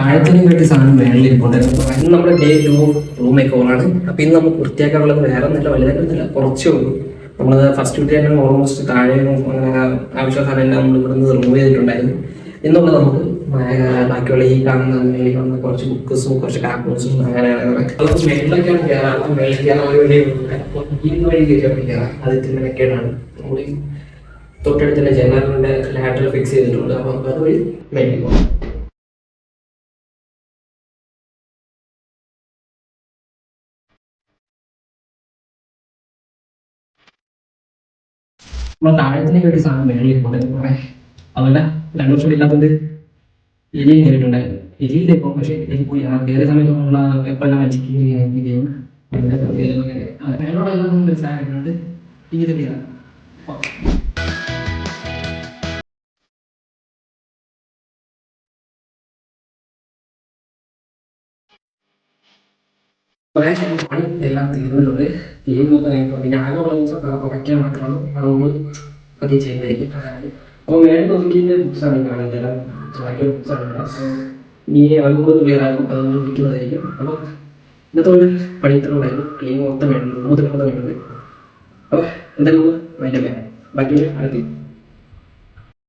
താഴത്തിന് വേണ്ടി സാധനം മേളിൽ ഇരിപ്പുണ്ടായിരുന്നു. ഇന്ന് നമ്മുടെ ഡേ 2 റൂം മേക്കോറാണ്. അപ്പോൾ ഇന്ന് നമുക്ക് വൃത്തിയാക്കാനുള്ളത് വേറെ ഒന്നല്ല, വലുതായിട്ടൊന്നുമില്ല, കുറച്ചേ ഉള്ളൂ. നമ്മൾ ഫസ്റ്റ് ഡേ തന്നെ ഓൾമോസ്റ്റ് താഴെയും അങ്ങനെ ആവശ്യ സാധനം എല്ലാം നമ്മൾ ഇവിടുന്ന് റിമൂവ് ചെയ്തിട്ടുണ്ടായിരുന്നു. ഇന്നുള്ളത് നമുക്ക് ബാക്കിയുള്ള ഈ കാണുന്ന കുറച്ച് ബുക്ക്സും കുറച്ച് കാർട്ടൂൺസും അങ്ങനെയാണ്. നമുക്ക് മേളിലൊക്കെയാണ് കയറാം. മേളിൽ കയറാൻ ഒരു വഴി കയറാം. അതിൻ്റെ മെക്കേഡാണ്. നമ്മൾ തൊട്ടടുത്തന്നെ ജനറലിൻ്റെ ലാറ്റർ ഫിക്സ് ചെയ്തിട്ടുണ്ട്. അപ്പോൾ നമുക്ക് അതുവഴി മേളിൽ പോകാം. നമ്മൾ താഴത്തിലേക്ക് ഒരു സാധനം മേളിൽ കൊണ്ടുവരുന്നു. അതുപോലെ 2 വർഷം ഇല്ലാത്തത് എലിയും കയറിയിട്ടുണ്ടായിരുന്നു. എലിയില്ലേ ഇപ്പോൾ, പക്ഷേ എലി പോയി. കയറിയ സമയത്ത് നമ്മൾ എപ്പോഴെല്ലാം വലിക്കുകയും മേലോടെല്ലാം മനസ്സിലാക്കുന്നുണ്ട്. ഇങ്ങനെ ചെയ്യാം. പണി എല്ലാം തീർന്നിട്ടുണ്ട്. ഈ പിന്നെ ആകെയുള്ള ദിവസം കുറയ്ക്കാൻ മാത്രമാണ് അതുകൊണ്ട് പതിയെ ചെയ്യുന്നതായിരിക്കും. അപ്പോൾ വേറെ നോക്കിയിട്ട് ബുക്സാണ് കാണുന്നത്. ബുക്സാണ് ഇനി അതുകൊണ്ട് ക്ലിയർ ആകും. അതൊന്നും വിളിക്കുന്നതായിരിക്കും. അപ്പോൾ ഇന്നത്തെ ഒരു പണി ഇത്ര ഉണ്ടായിരുന്നു. ക്ലീൻ മൊത്തം വേണ്ടത് 3 വേണ്ടത്. അപ്പോൾ എന്തായാലും അതിൻ്റെ ബാക്കി അടുത്ത്